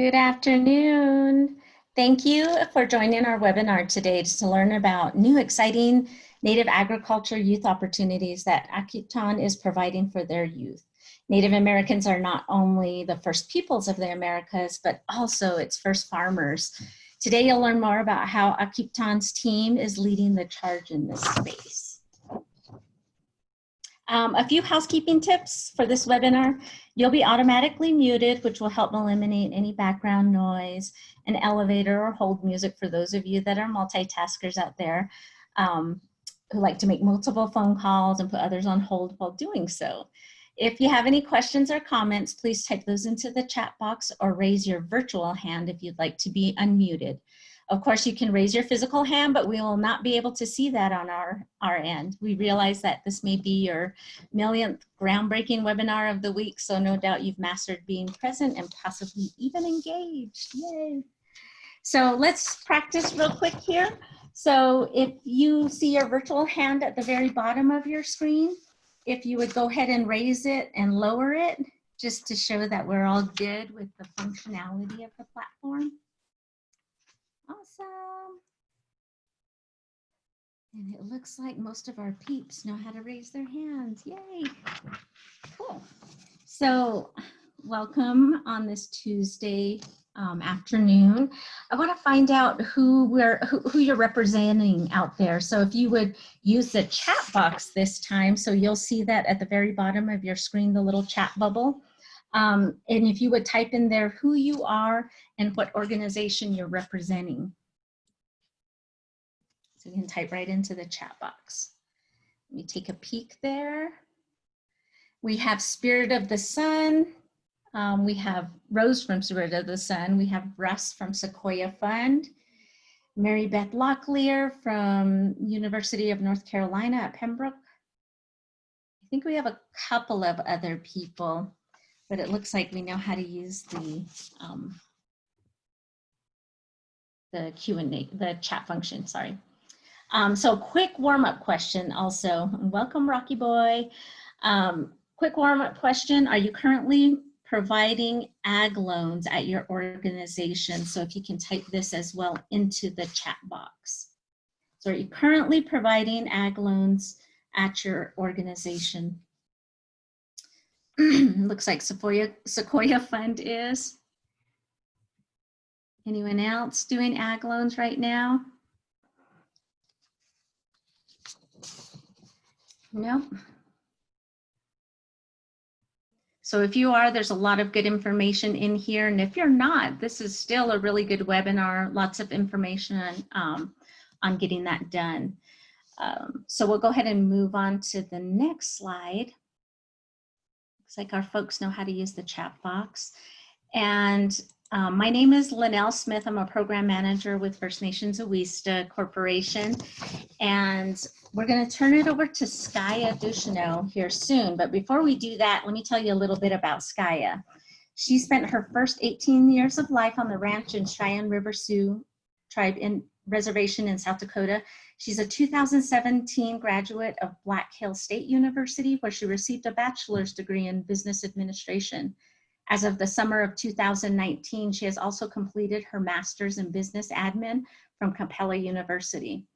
Good afternoon. Thank you for joining our webinar today to learn about new exciting Native agriculture youth opportunities that Akutan is providing for their youth. Native Americans are not only the first peoples of the Americas, but also its first farmers. Today you'll learn more about how Akutan's team is leading the charge in this space. A few housekeeping tips for this webinar. You'll be automatically muted, which will help eliminate any background noise, an elevator or hold music for those of you that are multitaskers out there who like to make multiple phone calls and put others on hold while doing so. If you have any questions or comments, please type those into the chat box or raise your virtual hand if you'd like to be unmuted. Of course, you can raise your physical hand, but we will not be able to see that on our end. We realize that this may be your millionth groundbreaking webinar of the week, so no doubt you've mastered being present and possibly even engaged. Yay. So let's practice real quick here. So if you see your virtual hand at the very bottom of your screen, if you would go ahead and raise it and lower it, just to show that we're all good with the functionality of the platform. Awesome. And it looks like most of our peeps know how to raise their hands. Yay. Cool. So welcome on this Tuesday afternoon. I want to find out who you're representing out there. So if you would use the chat box this time, so you'll see that at the very bottom of your screen, the little chat bubble. And if you would type in there who you are and what organization you're representing. So you can type right into the chat box. Let me take a peek there. We have Spirit of the Sun. We have Rose from Spirit of the Sun. We have Russ from Sequoia Fund. Mary Beth Locklear from University of North Carolina at Pembroke. I think we have a couple of other people, but it looks like we know how to use the Q&A, the chat function, sorry. So quick warm-up question also. Welcome, Rocky Boy. Quick warm-up question. Are you currently providing ag loans at your organization? So if you can type this as well into the chat box. So are you currently providing ag loans at your organization? Looks like Sequoia Fund is. Anyone else doing ag loans right now? Nope. So if you are, there's a lot of good information in here. And if you're not, this is still a really good webinar, lots of information on getting that done. So we'll go ahead and move on to the next slide. Looks like our folks know how to use the chat box. And my name is Linnell Smith. I'm a program manager with First Nations Awista Corporation. And we're going to turn it over to Skaya Ducheneau here soon. But before we do that, let me tell you a little bit about Skaya. She spent her first 18 years of life on the ranch in Cheyenne River Sioux Tribe Reservation in South Dakota. She's a 2017 graduate of Black Hills State University, where she received a bachelor's degree in business administration. As of the summer of 2019, she has also completed her master's in business admin from Capella University.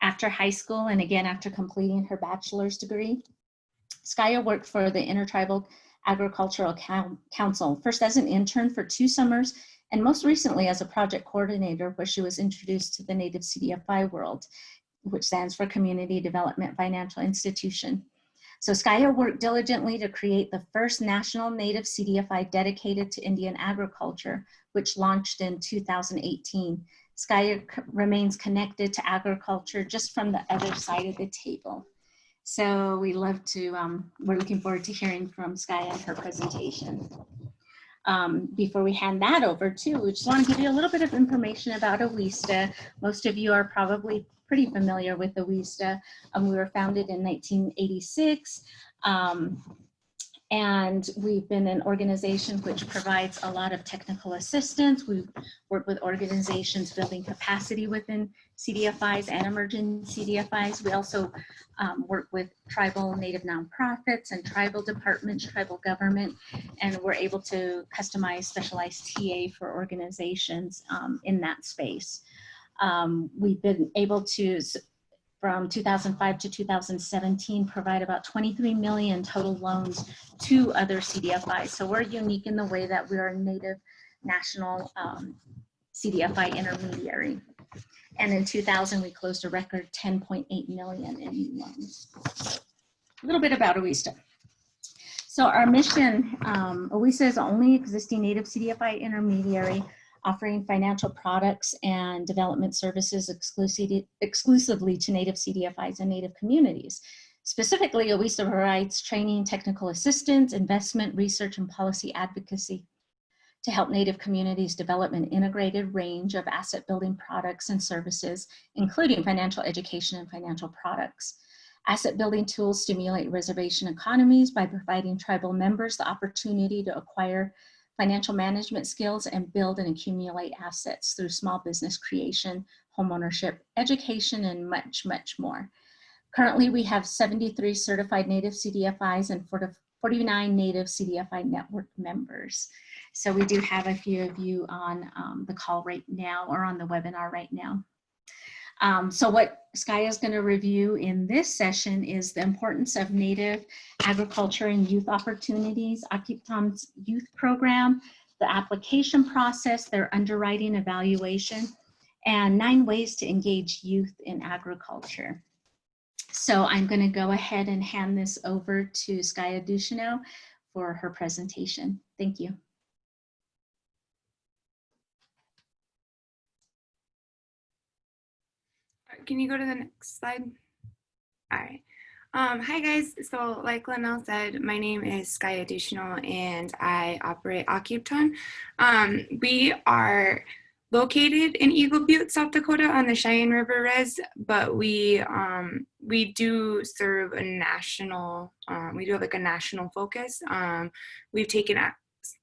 After high school, and again after completing her bachelor's degree, Skaya worked for the Intertribal Agricultural Council, first as an intern for 2 summers, and most recently as a project coordinator, where she was introduced to the Native CDFI world, which stands for Community Development Financial Institution. So Skaya worked diligently to create the first national Native CDFI dedicated to Indian agriculture, which launched in 2018. Skaya remains connected to agriculture just from the other side of the table. So we love to, we're looking forward to hearing from Skaya and her presentation. Before we hand that over too, we just want to give you a little bit of information about Awista. Most of you are probably pretty familiar with Awista. We were founded in 1986. And we've been an organization which provides a lot of technical assistance. We work with organizations building capacity within CDFIs and emerging CDFIs. We also work with tribal native nonprofits and tribal departments, tribal government, and we're able to customize specialized TA for organizations in that space. We've been able to, from 2005 to 2017, provide about 23 million total loans to other CDFIs. So we're unique in the way that we are a native national CDFI intermediary. And in 2000, we closed a record 10.8 million in new loans. A little bit about OISTA. So our mission, OISTA is the only existing native CDFI intermediary offering financial products and development services exclusively to native CDFIs and native communities. Specifically, OISTA provides training, technical assistance, investment, research, and policy advocacy to help native communities develop an integrated range of asset building products and services, including financial education and financial products. Asset building tools stimulate reservation economies by providing tribal members the opportunity to acquire financial management skills and build and accumulate assets through small business creation, homeownership, education, and much, much more. Currently, we have 73 certified native CDFIs and 49 native CDFI network members. So we do have a few of you on the call right now or on the webinar right now. So what Skye is going to review in this session is the importance of native agriculture and youth opportunities, Akiupton's youth program, the application process, their underwriting evaluation, and 9 ways to engage youth in agriculture. So I'm going to go ahead and hand this over to Skye Ducheneaux for her presentation. Thank you. Can you go to the next slide? All right. Hi guys. So like Linnell said, my name is Skye Ducheneaux and I operate Akiupton. We are located in Eagle Butte, South Dakota on the Cheyenne River Res, but we do serve a national, we do have like a national focus. We've taken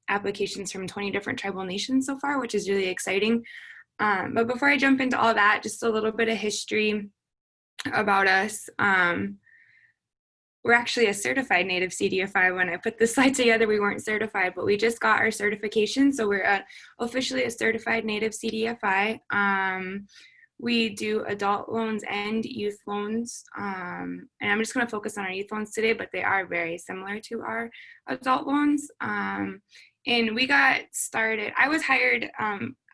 applications from 20 different tribal nations so far, which is really exciting. But before I jump into all that, just a little bit of history about us. We're actually a certified native CDFI. When I put this slide together, we weren't certified, but we just got our certification. So we're officially a certified native CDFI. We do adult loans and youth loans. And I'm just gonna focus on our youth loans today, but they are very similar to our adult loans. And we got started, I was hired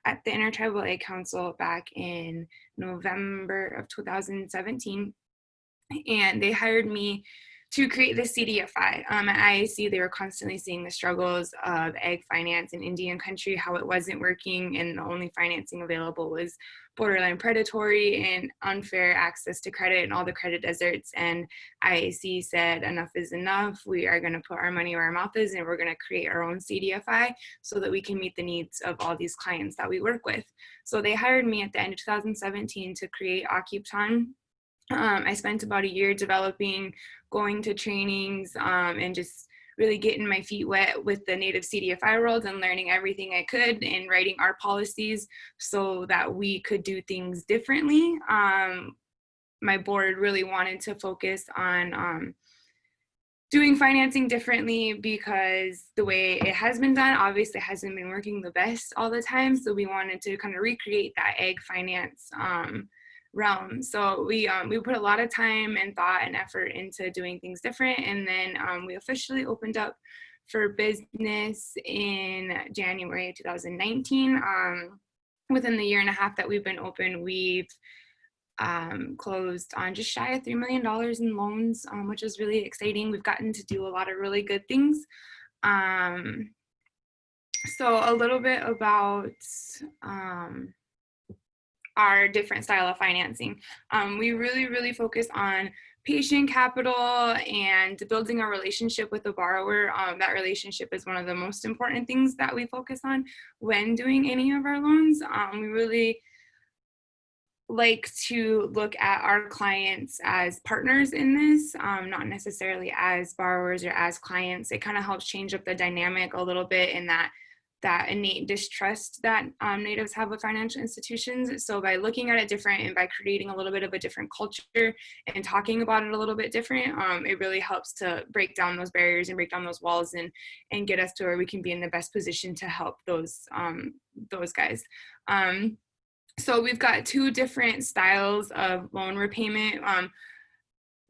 at the Intertribal Ag Council back in November of 2017. And they hired me to create the CDFI. At IAC, they were constantly seeing the struggles of ag finance in Indian country, how it wasn't working, and the only financing available was borderline predatory and unfair access to credit and all the credit deserts. And IAC said, enough is enough. We are going to put our money where our mouth is, and we're going to create our own CDFI so that we can meet the needs of all these clients that we work with. So they hired me at the end of 2017 to create Akiupton. I spent about a year developing, going to trainings, and just really getting my feet wet with the native CDFI world and learning everything I could and writing our policies so that we could do things differently. My board really wanted to focus on doing financing differently because the way it has been done obviously hasn't been working the best all the time. So we wanted to kind of recreate that ag finance realm. So we put a lot of time and thought and effort into doing things different. And then we officially opened up for business in January of 2019. Within the year and a half that we've been open, we've closed on just shy of $3 million in loans, which is really exciting. We've gotten to do a lot of really good things. So a little bit about our different style of financing. We really focus on patient capital and building a relationship with the borrower. That relationship is one of the most important things that we focus on when doing any of our loans. We really like to look at our clients as partners in this, not necessarily as borrowers or as clients. It kind of helps change up the dynamic a little bit in that innate distrust that natives have with financial institutions. So by looking at it different and by creating a little bit of a different culture and talking about it a little bit different, it really helps to break down those barriers and break down those walls and get us to where we can be in the best position to help those guys. So we've got two different styles of loan repayment.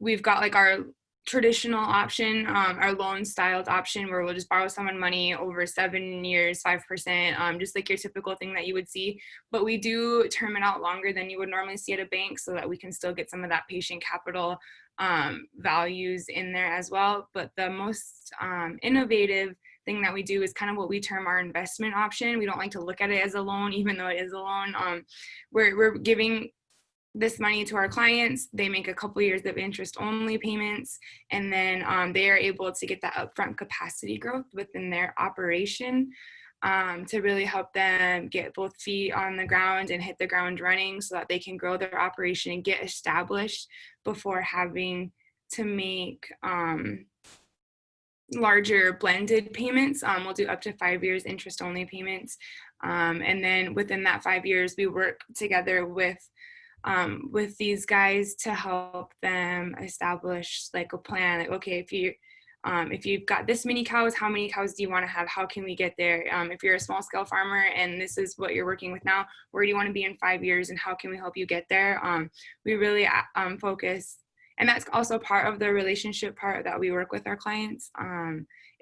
We've got like our traditional option, our loan styled option where we'll just borrow someone money over 7 years, 5%, just like your typical thing that you would see. But we do term it out longer than you would normally see at a bank so that we can still get some of that patient capital values in there as well. But the most innovative thing that we do is kind of what we term our investment option. We don't like to look at it as a loan, even though it is a loan. We're giving this money to our clients. They make a couple years of interest only payments, and then they are able to get that upfront capacity growth within their operation to really help them get both feet on the ground and hit the ground running so that they can grow their operation and get established before having to make larger blended payments. We'll do up to 5 years interest only payments. And then within that 5 years, we work together with these guys to help them establish like a plan. Like, okay, if you've got this many cows, how many cows do you want to have? How can we get there? If you're a small scale farmer and this is what you're working with now, where do you want to be in 5 years and how can we help you get there? We really focus, and that's also part of the relationship part that we work with our clients,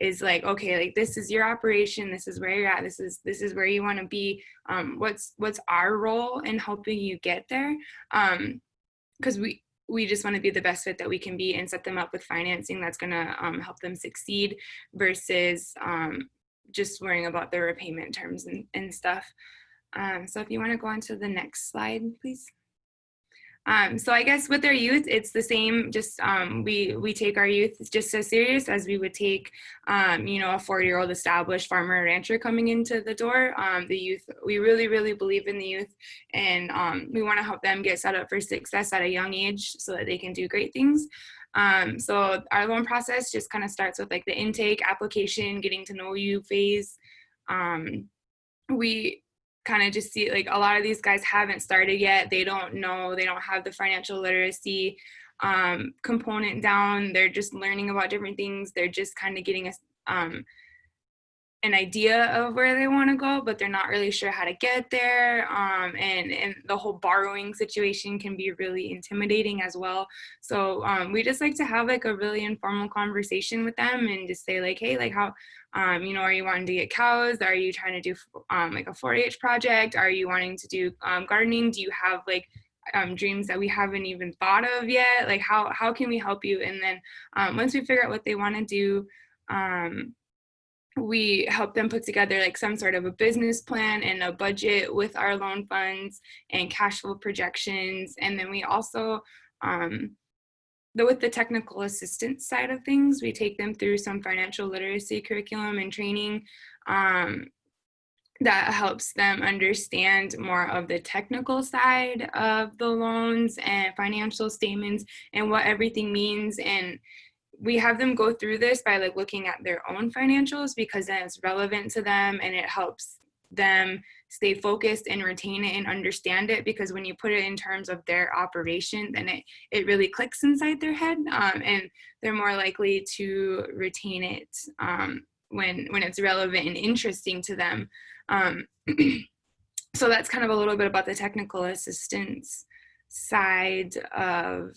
is like, okay, like this is your operation, this is where you're at, this is where you want to be. What's our role in helping you get there? Because we just want to be the best fit that we can be and set them up with financing that's going to help them succeed versus just worrying about their repayment terms and stuff. So if you want to go on to the next slide, please. So I guess with our youth, it's the same. Just we take our youth just as serious as we would take, a 40-year-old established farmer or rancher coming into the door. The youth, we really, really believe in the youth, and we want to help them get set up for success at a young age so that they can do great things. So our loan process just kind of starts with like the intake, application, getting to know you phase. We kind of just see like a lot of these guys haven't started yet. They don't know, they don't have the financial literacy component down. They're just learning about different things. They're just kind of getting an idea of where they want to go, but they're not really sure how to get there. And the whole borrowing situation can be really intimidating as well. So we just like to have like a really informal conversation with them and just say like, hey, like how, are you wanting to get cows? Are you trying to do like a 4-H project? Are you wanting to do gardening? Do you have like dreams that we haven't even thought of yet? Like how can we help you? And then once we figure out what they want to do, we help them put together like some sort of a business plan and a budget with our loan funds and cash flow projections. And then we also, with the technical assistance side of things, we take them through some financial literacy curriculum and training that helps them understand more of the technical side of the loans and financial statements and what everything means. And we have them go through this by like looking at their own financials, because then it's relevant to them and it helps them stay focused and retain it and understand it. Because when you put it in terms of their operation, then it really clicks inside their head, and they're more likely to retain it when it's relevant and interesting to them. So that's kind of a little bit about the technical assistance side of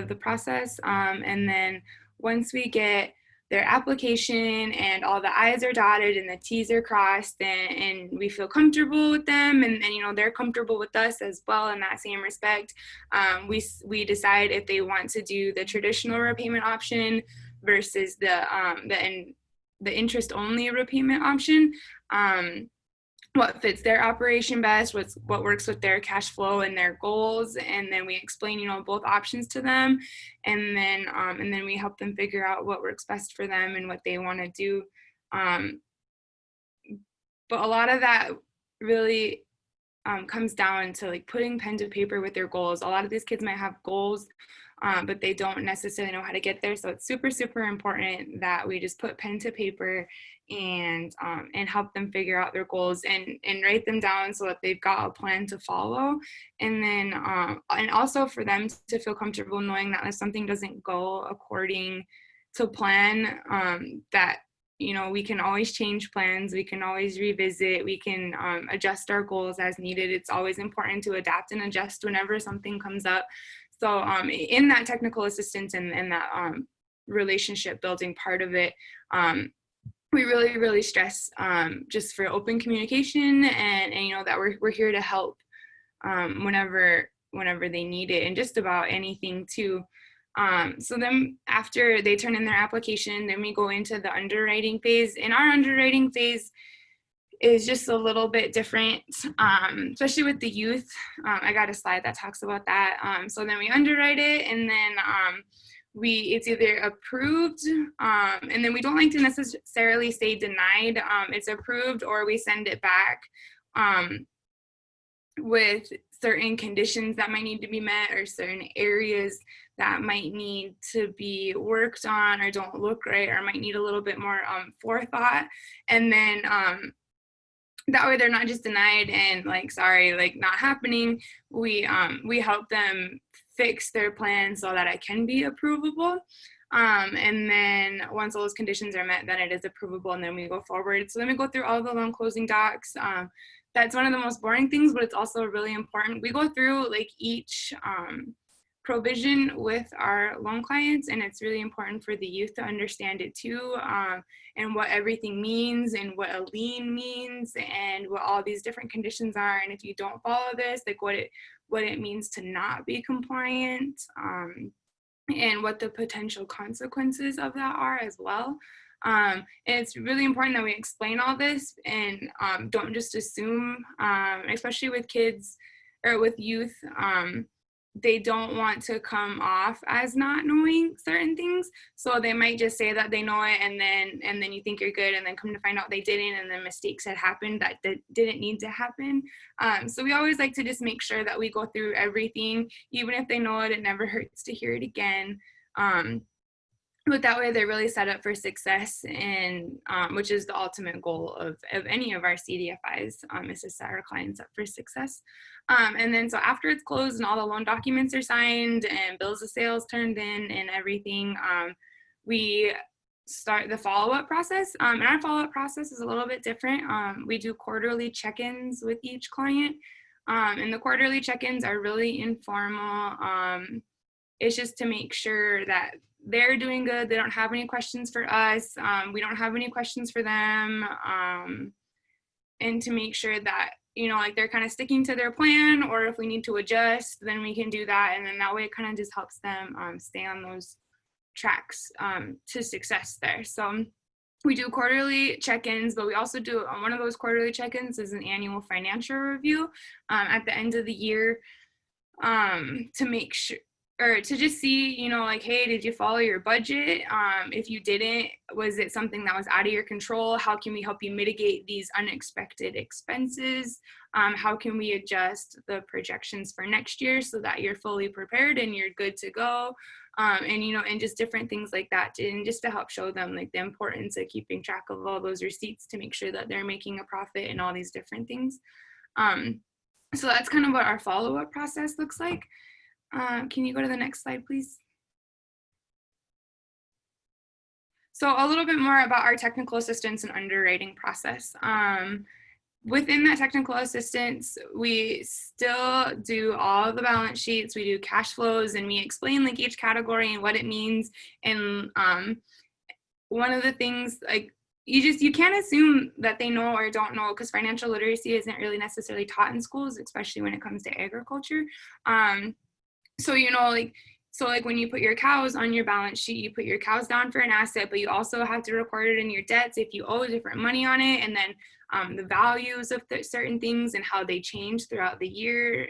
the process. And then once we get their application and all the I's are dotted and the T's are crossed, and we feel comfortable with them, and they're comfortable with us as well in that same respect, we decide if they want to do the traditional repayment option versus the interest only repayment option. What fits their operation best, what works with their cash flow and their goals, and then we explain both options to them, and then we help them figure out what works best for them and what they want to do. But a lot of that really comes down to like putting pen to paper with their goals. A lot of these kids might have goals, but they don't necessarily know how to get there. So it's super, super important that we just put pen to paper and help them figure out their goals and write them down so that they've got a plan to follow. And then, and also for them to feel comfortable knowing that if something doesn't go according to plan, that we can always change plans, we can always revisit, we can adjust our goals as needed. It's always important to adapt and adjust whenever something comes up. So in that technical assistance and that relationship building part of it, we really, really stress just for open communication and that we're here to help whenever they need it, and just about anything too. So then after they turn in their application, then we go into the underwriting phase. And our underwriting phase is just a little bit different, especially with the youth. I got a slide that talks about that. So then we underwrite it, and then it's either approved, and then we don't like to necessarily say denied. It's approved, or we send it back with certain conditions that might need to be met, or certain areas that might need to be worked on or don't look right, or might need a little bit more forethought. And then that way they're not just denied and sorry, not happening. We help them fix their plan so that it can be approvable. And then once all those conditions are met, then it is approvable, and then we go forward. So then we go through all the loan closing docs. That's one of the most boring things, but it's also really important. We go through each provision with our loan clients, and it's really important for the youth to understand it too, and what everything means, and what a lien means, and what all these different conditions are, and if you don't follow this, what it means to not be compliant, and what the potential consequences of that are as well. And it's really important that we explain all this and don't just assume, especially with kids or with youth. They don't want to come off as not knowing certain things, so they might just say that they know it, and then you think you're good, and then come to find out they didn't, and then mistakes had happened that didn't need to happen. So we always like to just make sure that we go through everything, even if they know it. It never hurts to hear it again. But that way they're really set up for success, and which is the ultimate goal of any of our CDFIs, is to set our clients up for success. And then so after it's closed and all the loan documents are signed and bills of sales turned in and everything, we start the follow-up process. And our follow-up process is a little bit different. We do quarterly check-ins with each client, and the quarterly check-ins are really informal. It's just to make sure that they're doing good. They don't have any questions for us. We don't have any questions for them. And to make sure that, they're kind of sticking to their plan, or if we need to adjust, then we can do that. And then that way it kind of just helps them stay on those tracks to success there. So we do quarterly check-ins, but we also do, one of those quarterly check-ins is an annual financial review at the end of the year, to make sure, or to just see, hey, did you follow your budget? If you didn't, was it something that was out of your control? How can we help you mitigate these unexpected expenses? How can we adjust the projections for next year so that you're fully prepared and you're good to go? And just different things like that, and just to help show them the importance of keeping track of all those receipts to make sure that they're making a profit and all these different things. So that's kind of what our follow-up process looks like. Can you go to the next slide, please? So a little bit more about our technical assistance and underwriting process. Within that technical assistance, we still do all the balance sheets, we do cash flows, and we explain each category and what it means. And one of the things, you can't assume that they know or don't know, because financial literacy isn't really necessarily taught in schools, especially when it comes to agriculture. So, when you put your cows on your balance sheet, you put your cows down for an asset, but you also have to record it in your debts if you owe different money on it, and then the values of certain things and how they change throughout the year,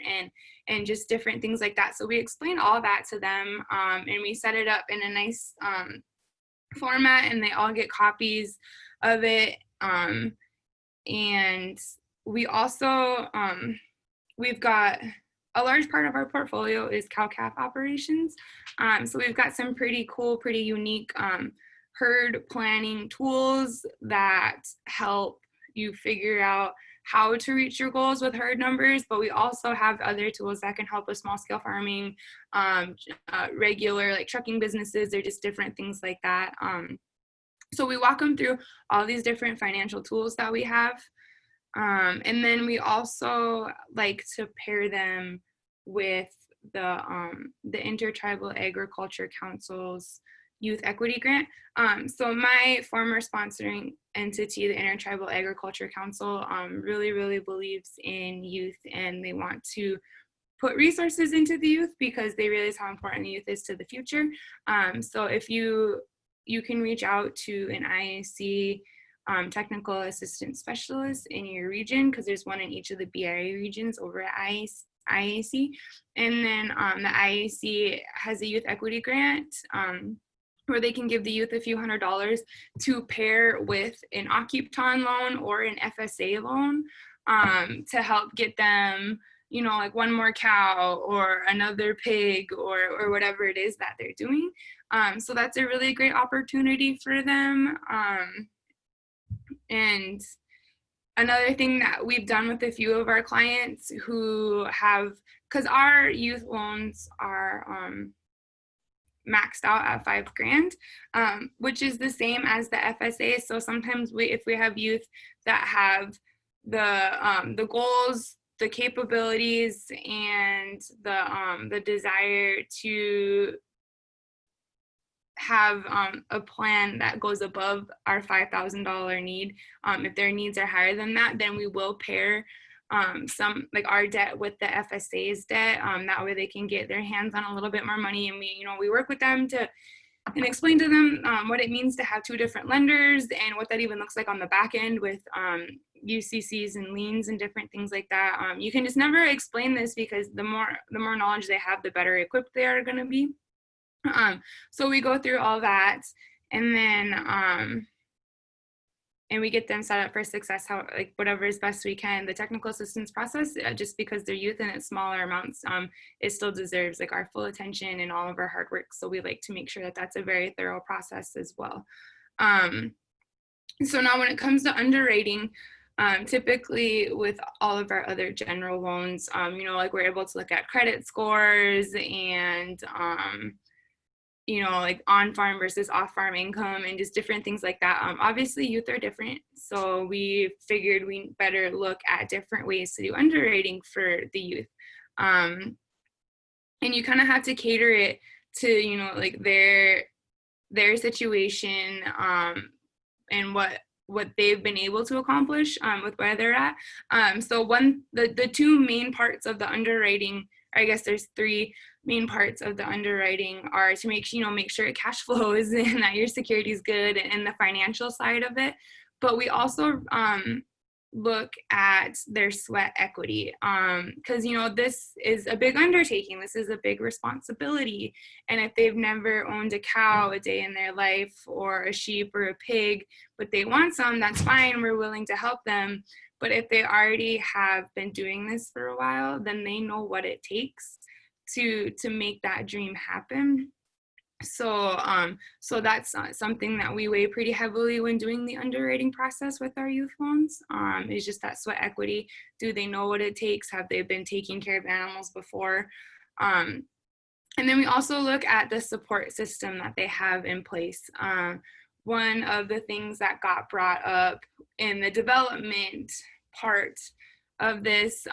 and just different things like that. So we explain all that to them, and we set it up in a nice format, and they all get copies of it. And we also we've got a large part of our portfolio is cow-calf operations. So we've got some pretty cool, pretty unique herd planning tools that help you figure out how to reach your goals with herd numbers, but we also have other tools that can help with small scale farming, regular like trucking businesses, or just different things like that. So we walk them through all these different financial tools that we have. And then we also like to pair them with the Intertribal Agriculture Council's Youth Equity Grant. So my former sponsoring entity, the Intertribal Agriculture Council, really, really believes in youth, and they want to put resources into the youth because they realize how important the youth is to the future. So if you can reach out to an IAC technical assistant specialist in your region, because there's one in each of the BIA regions over at IAC. And then the IAC has a youth equity grant where they can give the youth a few $100s to pair with an Occupton loan or an FSA loan to help get them, you know, like one more cow or another pig or whatever it is that they're doing. So that's a really great opportunity for them. And another thing that we've done with a few of our clients who have, because our youth loans are maxed out at $5,000, which is the same as the FSA. So sometimes if we have youth that have the goals, the capabilities, and the desire to have a plan that goes above our $5,000 need. If their needs are higher than that, then we will pair some like our debt with the FSA's debt. That way they can get their hands on a little bit more money, and we work with them and explain to them what it means to have two different lenders and what that even looks like on the back end with UCCs and liens and different things like that. You can just never explain this because the more knowledge they have, the better equipped they are going to be. So we go through all that, and then and we get them set up for success, how like whatever is best we can. The technical assistance process, just because they're youth and it's smaller amounts, it still deserves like our full attention and all of our hard work. So we like to make sure that that's a very thorough process as well. So now when it comes to underwriting, typically with all of our other general loans, like we're able to look at credit scores and like on-farm versus off-farm income and just different things like that. Obviously, youth are different, so we figured we better look at different ways to do underwriting for the youth. And you kind of have to cater it to, like their situation and what they've been able to accomplish with where they're at. So the two main parts of the underwriting, or I guess there's three main parts of the underwriting, are to make sure cash flow is and that your security is good and the financial side of it. But we also look at their sweat equity because this is a big undertaking. This is a big responsibility, and if they've never owned a cow a day in their life or a sheep or a pig, but they want some, that's fine. We're willing to help them. But if they already have been doing this for a while, then they know what it takes to make that dream happen. So that's something that we weigh pretty heavily when doing the underwriting process with our youth loans, is just that sweat equity. Do they know what it takes? Have they been taking care of animals before? And then we also look at the support system that they have in place. One of the things that got brought up in the development part of this,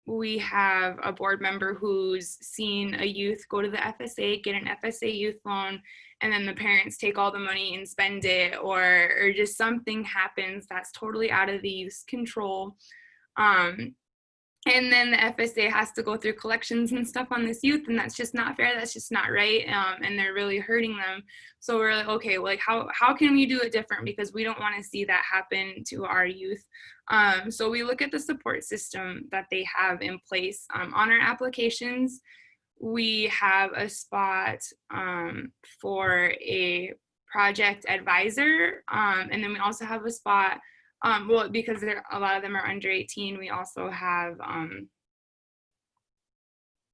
we have a board member who's seen a youth go to the FSA, get an FSA youth loan, and then the parents take all the money and spend it, or just something happens that's totally out of the youth's control. And then the FSA has to go through collections and stuff on this youth, and that's just not fair. That's just not right. And they're really hurting them. So we're like, okay, like how can we do it different? Because we don't want to see that happen to our youth. So we look at the support system that they have in place. On our applications, we have a spot for a project advisor. And then we also have a spot, because a lot of them are under 18, we also have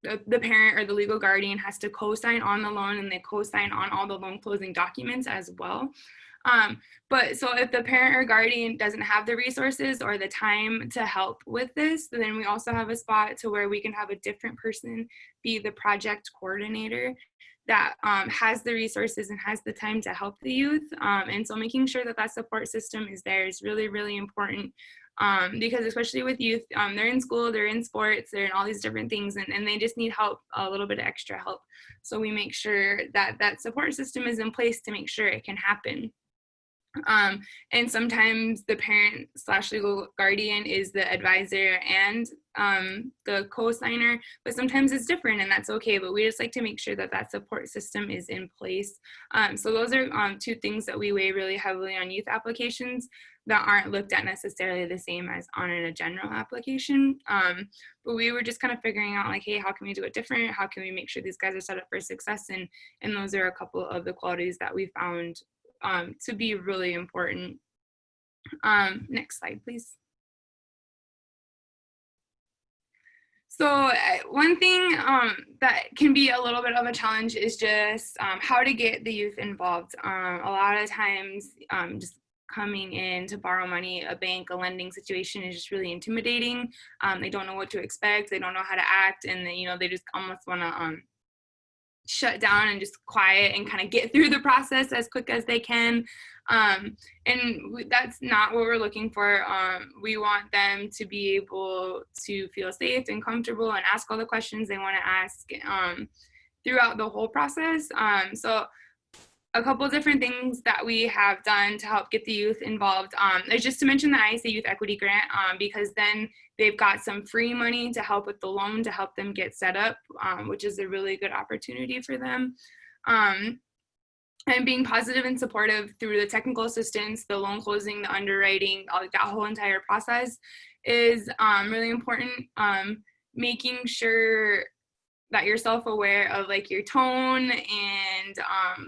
the parent or the legal guardian has to co-sign on the loan, and they co-sign on all the loan closing documents as well. But so if the parent or guardian doesn't have the resources or the time to help with this, then we also have a spot to where we can have a different person be the project coordinator that has the resources and has the time to help the youth. And so making sure that that support system is there is really, really important. Because especially with youth, they're in school, they're in sports, they're in all these different things, and they just need help, a little bit of extra help. So we make sure that that support system is in place to make sure it can happen. And sometimes the parent / legal guardian is the advisor and the co-signer, but sometimes it's different, and that's okay. But we just like to make sure that that support system is in place. So those are two things that we weigh really heavily on youth applications that aren't looked at necessarily the same as on a general application. But we were just kind of figuring out, like, hey, how can we do it different? How can we make sure these guys are set up for success? And those are a couple of the qualities that we found to be really important. Next slide, please. So one thing that can be a little bit of a challenge is just how to get the youth involved. A lot of times just coming in to borrow money, a bank, a lending situation is just really intimidating. They don't know what to expect. They don't know how to act. And then, they just almost want to shut down and just quiet and kind of get through the process as quick as they can. That's not what we're looking for. We want them to be able to feel safe and comfortable and ask all the questions they want to ask throughout the whole process. So a couple of different things that we have done to help get the youth involved is just to mention the ISA Youth Equity Grant, because then they've got some free money to help with the loan to help them get set up, which is a really good opportunity for them. And being positive and supportive through the technical assistance, the loan closing, the underwriting, that whole entire process is really important. Making sure that you're self-aware of like your tone and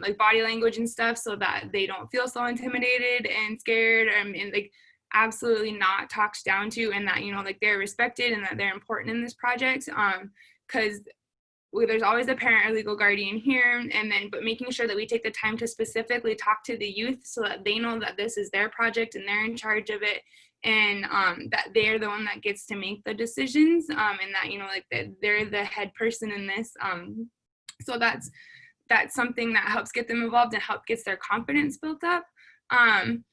like body language and stuff, so that they don't feel so intimidated and scared and like absolutely not talked down to, and that like they're respected and that they're important in this project, because there's always a parent or legal guardian here, but making sure that we take the time to specifically talk to the youth so that they know that this is their project and they're in charge of it, and that they're the one that gets to make the decisions, and that like that they're the head person in this. So that's something that helps get them involved and help gets their confidence built up. And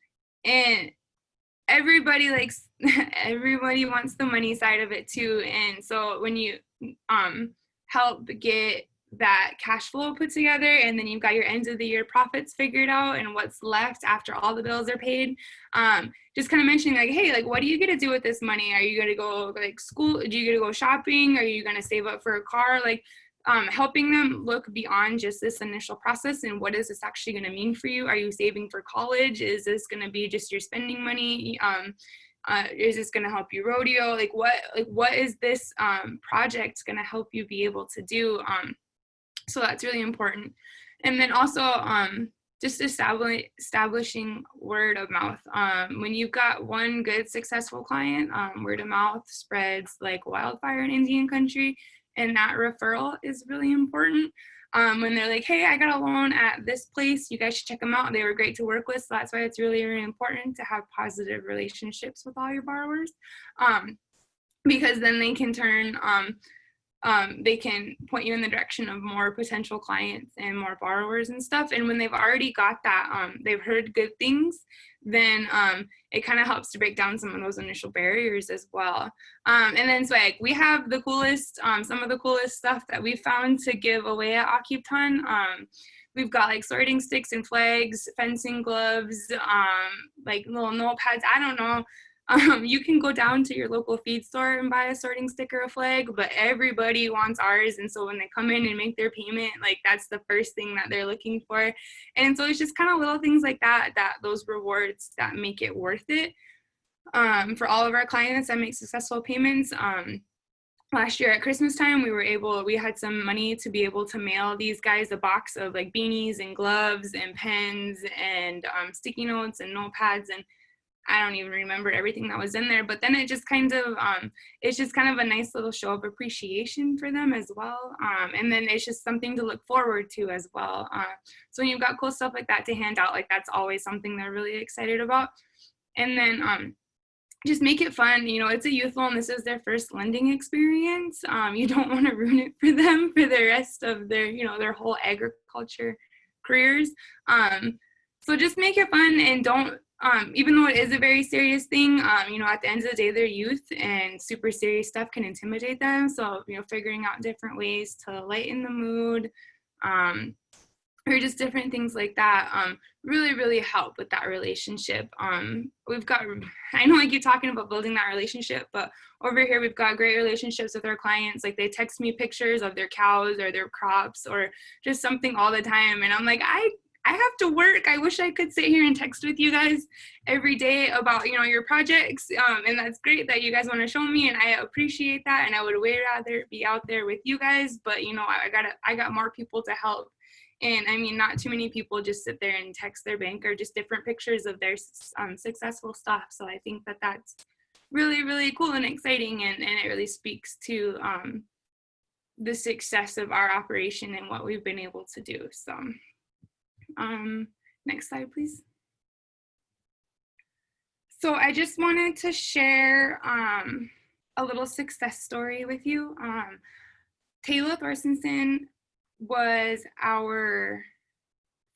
everybody wants the money side of it too, and so when you help get that cash flow put together, and then you've got your end of the year profits figured out and what's left after all the bills are paid, just kind of mentioning like, hey, like, what do you get to do with this money? Are you going to go like school? Do you get to go shopping? Are you going to save up for a car? Like helping them look beyond just this initial process and what is this actually going to mean for you? Are you saving for college? Is this going to be just your spending money? Is this going to help you rodeo? Like what is this project going to help you be able to do? So that's really important. And then also just establishing word of mouth. When you've got one good successful client, word of mouth spreads like wildfire in Indian country, and that referral is really important. When they're like, hey, I got a loan at this place, you guys should check them out. They were great to work with. So that's why it's really, really important to have positive relationships with all your borrowers, because then they can turn, they can point you in the direction of more potential clients and more borrowers and stuff. And when they've already got that, they've heard good things, then it kind of helps to break down some of those initial barriers as well. And then so like we have the coolest, some of the coolest stuff that we found to give away at Occupton. We've got like sorting sticks and flags, fencing gloves, like little notepads. I don't know. You can go down to your local feed store and buy a sorting stick or a flag, but everybody wants ours. And so when they come in and make their payment, like that's the first thing that they're looking for. And so it's just kind of little things like that, those rewards that make it worth it. For all of our clients that make successful payments, last year at Christmas time, we had some money to be able to mail these guys a box of like beanies and gloves and pens and sticky notes and notepads, and I don't even remember everything that was in there, but then it just kind of, it's just kind of a nice little show of appreciation for them as well. And then it's just something to look forward to as well. So when you've got cool stuff like that to hand out, like that's always something they're really excited about. And then just make it fun. You know, it's a youth loan. This is their first lending experience. You don't want to ruin it for them for the rest of their, you know, their whole agriculture careers. So just make it fun and don't, even though it is a very serious thing, you know, at the end of the day, they're youth and super serious stuff can intimidate them. So, you know, figuring out different ways to lighten the mood, or just different things like that, really, really help with that relationship. We've got, I know I keep talking about building that relationship, but over here we've got great relationships with our clients. Like they text me pictures of their cows or their crops or just something all the time. And I'm like, I have to work. I wish I could sit here and text with you guys every day about, you know, your projects. And that's great that you guys want to show me, and I appreciate that. And I would way rather be out there with you guys, but you know, I got more people to help. And I mean, not too many people just sit there and text their bank or just different pictures of their successful stuff. So I think that that's really, really cool and exciting. And it really speaks to the success of our operation and what we've been able to do. So next slide, please. So I just wanted to share a little success story with you. Taylor Thorstensen was our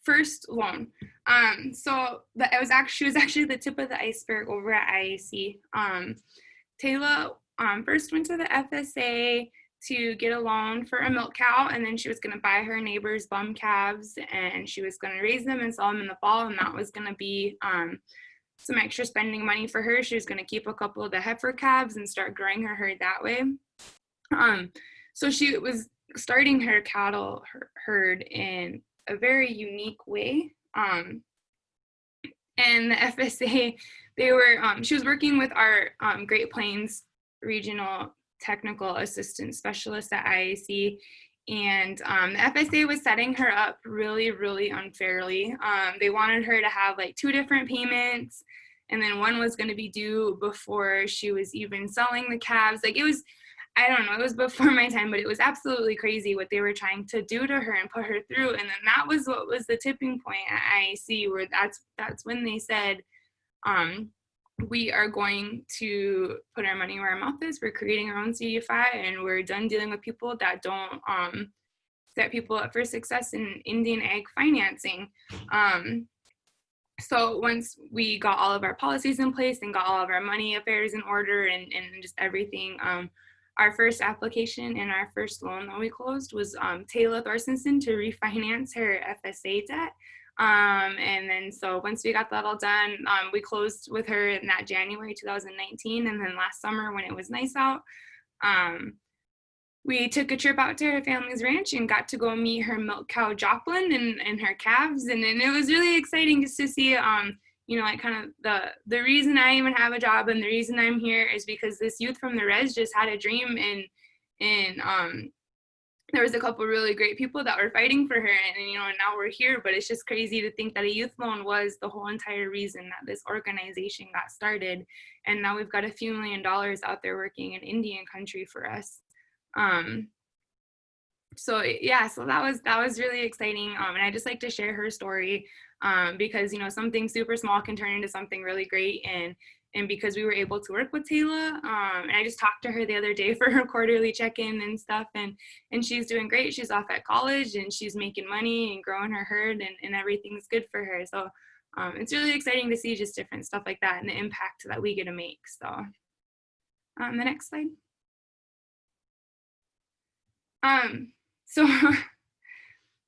first loan. She was actually the tip of the iceberg over at IAC. Taylor first went to the FSA to get a loan for a milk cow, and then she was going to buy her neighbor's bum calves, and she was going to raise them and sell them in the fall, and that was going to be some extra spending money for her. She was going to keep a couple of the heifer calves and start growing her herd that way. So she was starting her cattle herd in a very unique way. And the FSA, she was working with our Great Plains Regional Technical Assistant Specialist at IAC, and the FSA was setting her up really, really unfairly. They wanted her to have like 2 different payments, and then one was going to be due before she was even selling the calves. Like it was, I don't know, it was before my time, but it was absolutely crazy what they were trying to do to her and put her through. And then that was what was the tipping point at IAC, where that's when they said, we are going to put our money where our mouth is. We're creating our own CDFI, and we're done dealing with people that don't set people up for success in Indian ag financing. So once we got all of our policies in place and got all of our money affairs in order and just everything, our first application and our first loan that we closed was Taylor Thorstensen to refinance her FSA debt. And then so once we got that all done, we closed with her in that January 2019. And then last summer when it was nice out, we took a trip out to her family's ranch and got to go meet her milk cow Joplin and her calves. And then it was really exciting just to see, you know, like kind of the reason I even have a job and the reason I'm here is because this youth from the res just had a dream, and there was a couple really great people that were fighting for her, and you know, and now we're here. But it's just crazy to think that a youth loan was the whole entire reason that this organization got started, and now we've got a few $1 million out there working in Indian country for us. So yeah, so that was really exciting, and I just like to share her story because, you know, something super small can turn into something really great, and because we were able to work with Taylor, and I just talked to her the other day for her quarterly check-in and stuff, and she's doing great. She's off at college and she's making money and growing her herd, and everything's good for her. So it's really exciting to see just different stuff like that and the impact that we get to make. So the next slide. So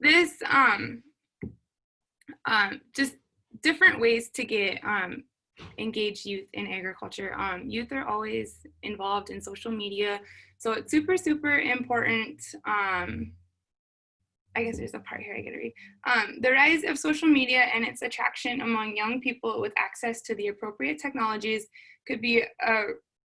this just different ways to get engage youth in agriculture. Youth are always involved in social media, so it's super, super important. I guess there's a part here I gotta read. The rise of social media and its attraction among young people with access to the appropriate technologies could be a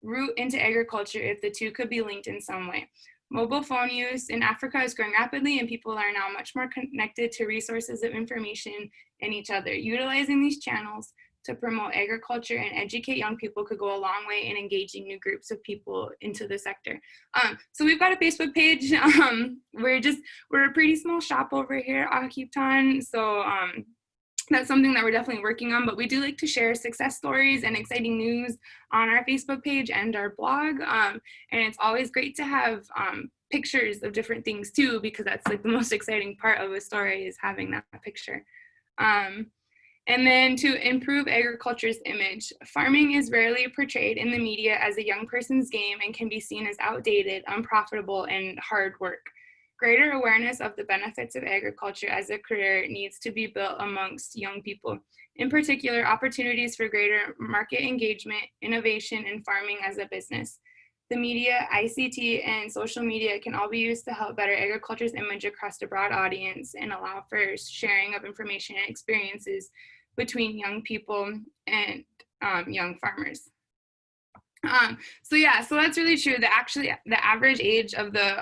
route into agriculture if the two could be linked in some way. Mobile phone use in Africa is growing rapidly, and people are now much more connected to resources of information and each other. Utilizing these channels to promote agriculture and educate young people could go a long way in engaging new groups of people into the sector. So we've got a Facebook page. We're a pretty small shop over here at Occupeton. So that's something that we're definitely working on, but we do like to share success stories and exciting news on our Facebook page and our blog. And it's always great to have pictures of different things too, because that's like the most exciting part of a story is having that picture. And then to improve agriculture's image, farming is rarely portrayed in the media as a young person's game and can be seen as outdated, unprofitable, and hard work. Greater awareness of the benefits of agriculture as a career needs to be built amongst young people. In particular, opportunities for greater market engagement, innovation, and farming as a business. The media, ICT, and social media can all be used to help better agriculture's image across a broad audience and allow for sharing of information and experiences between young people and young farmers. So that's really true. The average age of the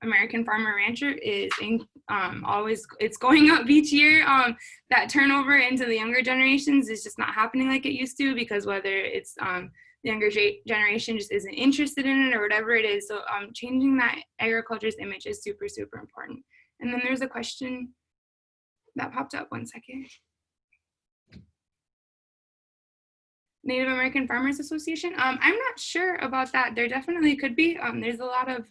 American farmer rancher is it's going up each year. That turnover into the younger generations is just not happening like it used to, because whether it's the younger generation just isn't interested in it or whatever it is. So changing that agriculture's image is super, super important. And then there's a question that popped up, 1 second. Native American Farmers Association. I'm not sure about that. There definitely could be. There's a lot of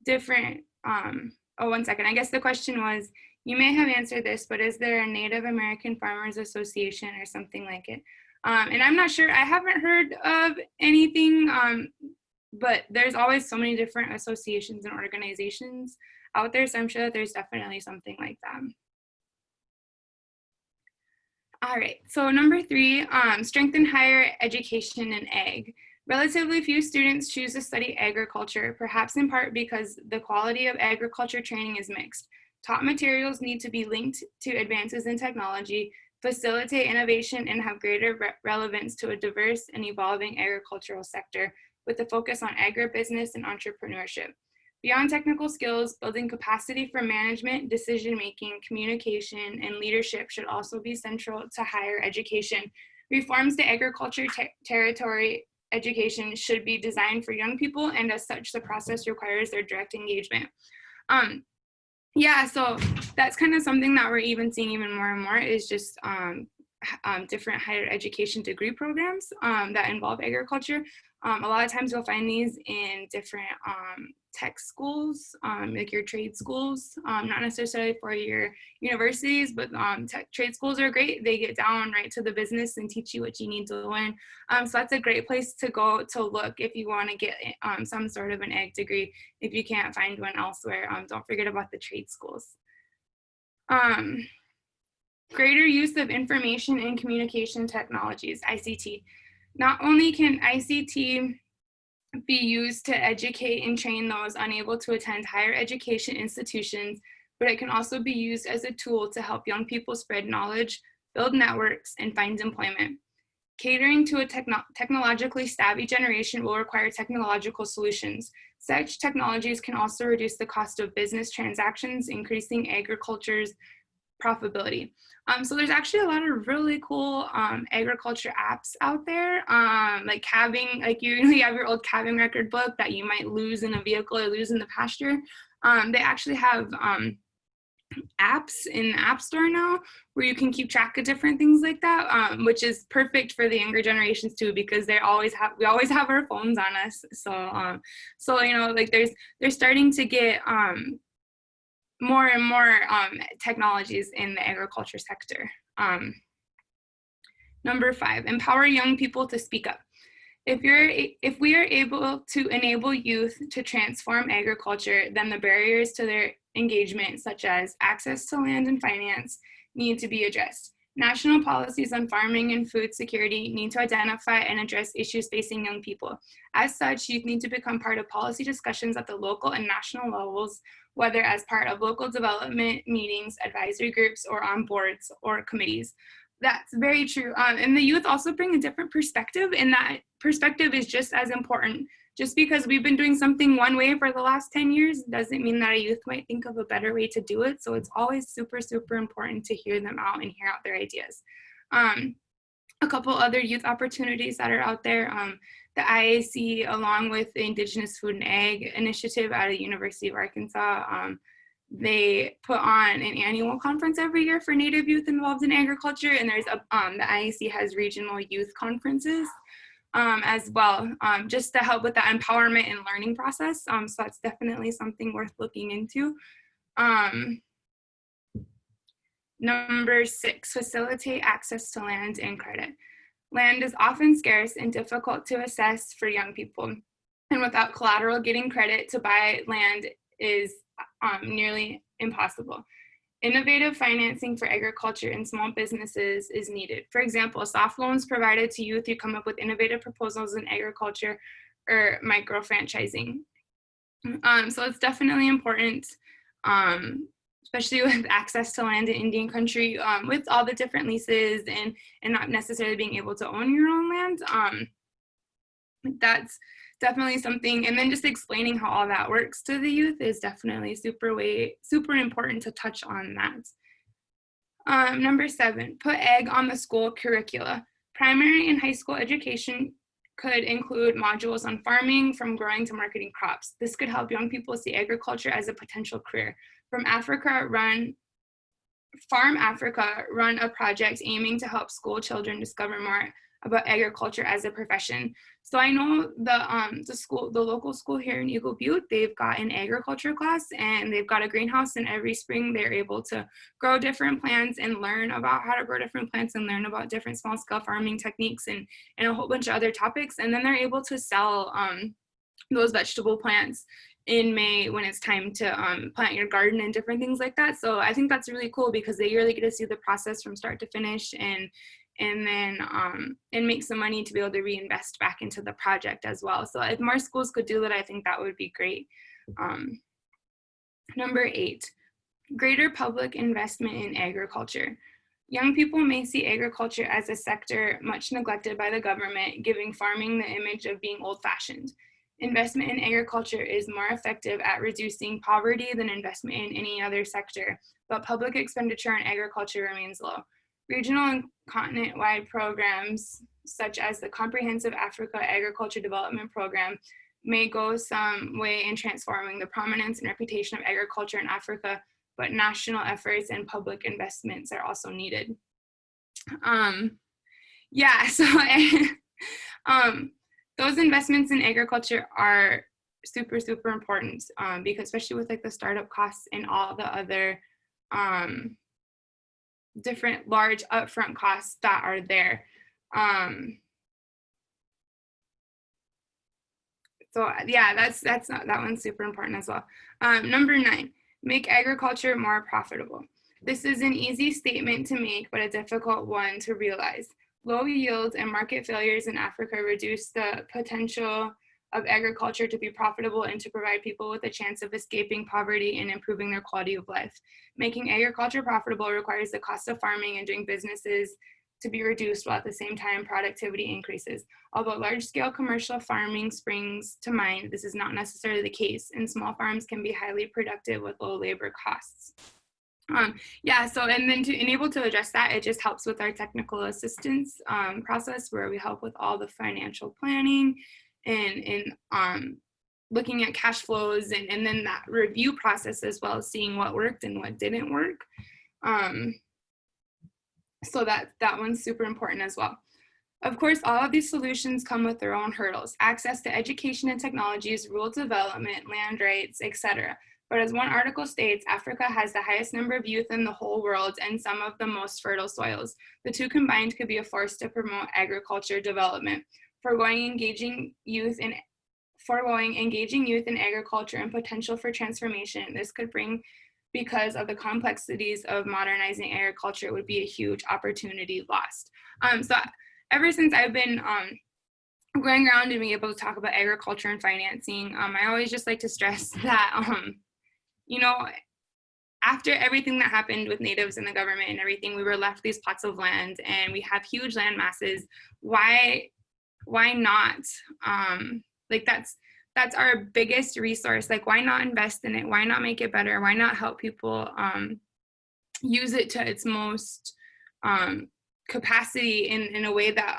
different, 1 second. I guess the question was, you may have answered this, but is there a Native American Farmers Association or something like it? And I'm not sure. I haven't heard of anything, but there's always so many different associations and organizations out there, so I'm sure that there's definitely something like that. All right, so number 3, strengthen higher education in ag. Relatively few students choose to study agriculture, perhaps in part because the quality of agriculture training is mixed. Taught materials need to be linked to advances in technology, facilitate innovation, and have greater relevance to a diverse and evolving agricultural sector with a focus on agribusiness and entrepreneurship. Beyond technical skills, building capacity for management, decision-making, communication, and leadership should also be central to higher education. Reforms to agriculture territory education should be designed for young people, and as such, the process requires their direct engagement. So that's kind of something that we're even seeing even more and more is just different higher education degree programs that involve agriculture. A lot of times you'll find these in different tech schools, like your trade schools, not necessarily for your universities, but trade schools are great. They get down right to the business and teach you what you need to learn. So that's a great place to go to look if you want to get some sort of an ag degree. If you can't find one elsewhere, don't forget about the trade schools. Greater use of information and communication technologies, ICT. Not only can ICT be used to educate and train those unable to attend higher education institutions, but it can also be used as a tool to help young people spread knowledge, build networks, and find employment. Catering to a technologically savvy generation will require technological solutions. Such technologies can also reduce the cost of business transactions, increasing agriculture's profitability. So there's actually a lot of really cool agriculture apps out there, like calving, like you have your old calving record book that you might lose in a vehicle or lose in the pasture. They actually have apps in the App Store now where you can keep track of different things like that, which is perfect for the younger generations too, because we always have our phones on us. So like they're starting to get more and more technologies in the agriculture sector. Number 5, empower young people to speak up. If we are able to enable youth to transform agriculture, then the barriers to their engagement, such as access to land and finance, need to be addressed. National policies on farming and food security need to identify and address issues facing young people. As such, youth need to become part of policy discussions at the local and national levels, whether as part of local development meetings, advisory groups, or on boards or committees. That's very true. And the youth also bring a different perspective, and that perspective is just as important. Just because we've been doing something one way for the last 10 years doesn't mean that a youth might think of a better way to do it. So it's always super, super important to hear them out and hear out their ideas. a couple other youth opportunities that are out there. The IAC, along with the Indigenous Food and Ag Initiative out of the University of Arkansas, they put on an annual conference every year for Native youth involved in agriculture, and there's the IAC has regional youth conferences as well, just to help with the empowerment and learning process. So that's definitely something worth looking into. Number 6, facilitate access to land and credit. Land is often scarce and difficult to assess for young people, and without collateral, getting credit to buy land is nearly impossible. Innovative financing for agriculture and small businesses is needed. For example, soft loans provided to youth who come up with innovative proposals in agriculture or micro-franchising. So it's definitely important, especially with access to land in Indian country, with all the different leases and not necessarily being able to own your own land. That's definitely something, and then just explaining how all that works to the youth is definitely super important to touch on that. Number 7, put ag on the school curricula. Primary and high school education could include modules on farming, from growing to marketing crops. This could help young people see agriculture as a potential career. Farm Africa run a project aiming to help school children discover more about agriculture as a profession. So I know the local school here in Eagle Butte, they've got an agriculture class, and they've got a greenhouse, and every spring they're able to grow different plants and learn about how to grow different plants and learn about different small scale farming techniques and a whole bunch of other topics. And then they're able to sell those vegetable plants in May when it's time to plant your garden and different things like that. So I think that's really cool because they really get to see the process from start to finish, and then make some money to be able to reinvest back into the project as well. So if more schools could do that, I think that would be great. Number 8, greater public investment in agriculture. Young people may see agriculture as a sector much neglected by the government, giving farming the image of being old-fashioned. Investment in agriculture is more effective at reducing poverty than investment in any other sector, but public expenditure on agriculture remains low. Regional and continent-wide programs, such as the Comprehensive Africa Agriculture Development Program, may go some way in transforming the prominence and reputation of agriculture in Africa, but national efforts and public investments are also needed. Those investments in agriculture are super, super important, because especially with like the startup costs and all the other different large upfront costs that are there. That one's super important as well. Number 9, make agriculture more profitable. This is an easy statement to make, but a difficult one to realize. Low yields and market failures in Africa reduce the potential of agriculture to be profitable and to provide people with a chance of escaping poverty and improving their quality of life. Making agriculture profitable requires the cost of farming and doing businesses to be reduced, while at the same time productivity increases. Although large-scale commercial farming springs to mind, this is not necessarily the case, and small farms can be highly productive with low labor costs. And then to enable to address that, it just helps with our technical assistance process, where we help with all the financial planning and looking at cash flows, and then that review process as well, seeing what worked and what didn't work. So that one's super important as well. Of course, all of these solutions come with their own hurdles: access to education and technologies, rural development, land rights, etc. But as one article states, Africa has the highest number of youth in the whole world and some of the most fertile soils. The two combined could be a force to promote agriculture development. Foregoing engaging youth in agriculture and potential for transformation, this could bring, because of the complexities of modernizing agriculture, would be a huge opportunity lost. So ever since I've been going around and being able to talk about agriculture and financing, I always just like to stress that, after everything that happened with natives and the government and everything, we were left these plots of land and we have huge land masses. Why not? That's our biggest resource. Like, why not invest in it? Why not make it better? Why not help people use it to its most capacity in a way that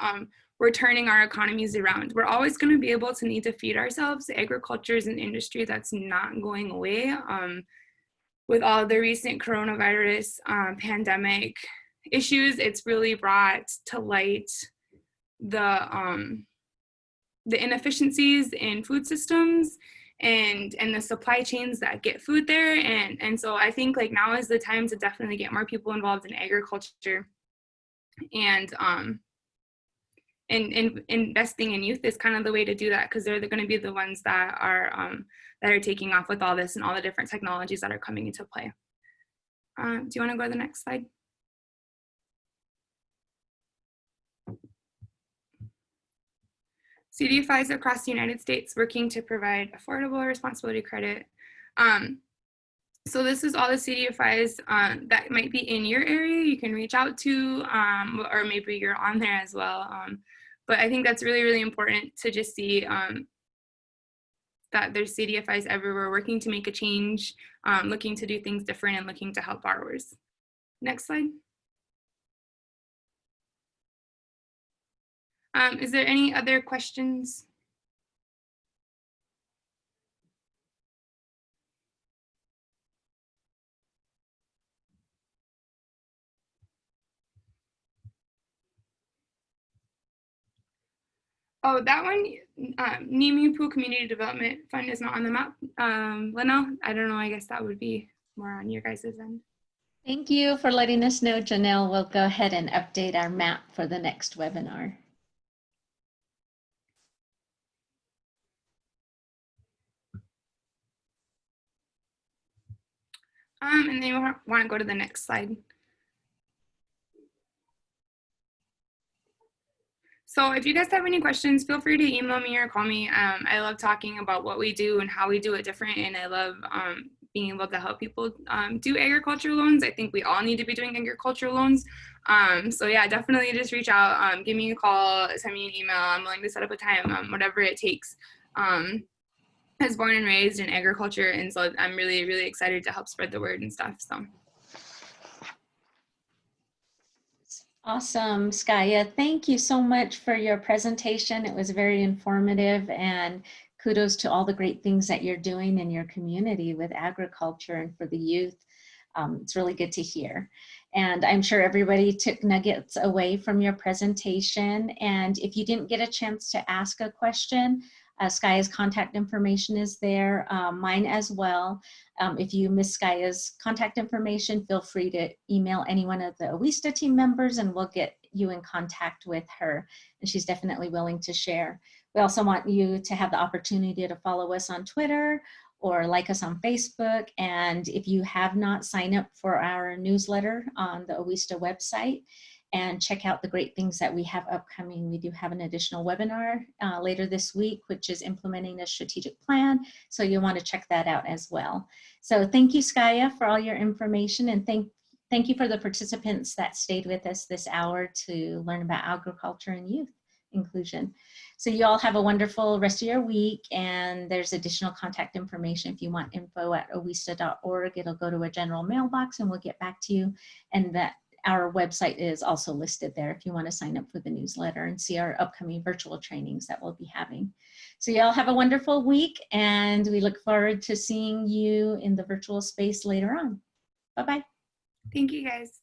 we're turning our economies around. We're always going to be able to need to feed ourselves. Agriculture is an industry that's not going away. With all the recent coronavirus pandemic issues, it's really brought to light the inefficiencies in food systems and the supply chains that get food there. And so I think like now is the time to definitely get more people involved in agriculture, and investing in youth is kind of the way to do that, because they're going to be the ones that are taking off with all this and all the different technologies that are coming into play. Do you want to go to the next slide? CDFIs across the United States working to provide affordable responsibility credit. So this is all the CDFIs that might be in your area you can reach out to, or maybe you're on there as well. But I think that's really, really important to just see that there's CDFIs everywhere working to make a change, looking to do things different, and looking to help borrowers. Next slide. Is there any other questions? Oh, that one, Nimipu Community Development Fund is not on the map. Leno, I don't know, I guess that would be more on your guys' end. Thank you for letting us know, Janelle. We'll go ahead and update our map for the next webinar. And then you want to go to the next slide. So if you guys have any questions, feel free to email me or call me. I love talking about what we do and how we do it different. And I love being able to help people do agriculture loans. I think we all need to be doing agriculture loans. So yeah, definitely just reach out, give me a call, send me an email. I'm willing to set up a time, whatever it takes. I was born and raised in agriculture, and so I'm really, really excited to help spread the word and stuff. So. Awesome, Skaya. Thank you so much for your presentation. It was very informative, and kudos to all the great things that you're doing in your community with agriculture and for the youth. It's really good to hear. And I'm sure everybody took nuggets away from your presentation. And if you didn't get a chance to ask a question, Skaya's contact information is there, mine as well. If you miss Skaya's contact information, feel free to email any one of the OESTA team members and we'll get you in contact with her. And she's definitely willing to share. We also want you to have the opportunity to follow us on Twitter or like us on Facebook. And if you have not, sign up for our newsletter on the OESTA website and check out the great things that we have upcoming. We do have an additional webinar later this week, which is implementing a strategic plan. So you'll want to check that out as well. So thank you, Skaya, for all your information, and thank you for the participants that stayed with us this hour to learn about agriculture and youth inclusion. So you all have a wonderful rest of your week, and there's additional contact information if you want info@oesta.org. It'll go to a general mailbox and we'll get back to you, and that our website is also listed there if you want to sign up for the newsletter and see our upcoming virtual trainings that we'll be having. So y'all have a wonderful week, and we look forward to seeing you in the virtual space later on. Bye-bye. Thank you, guys.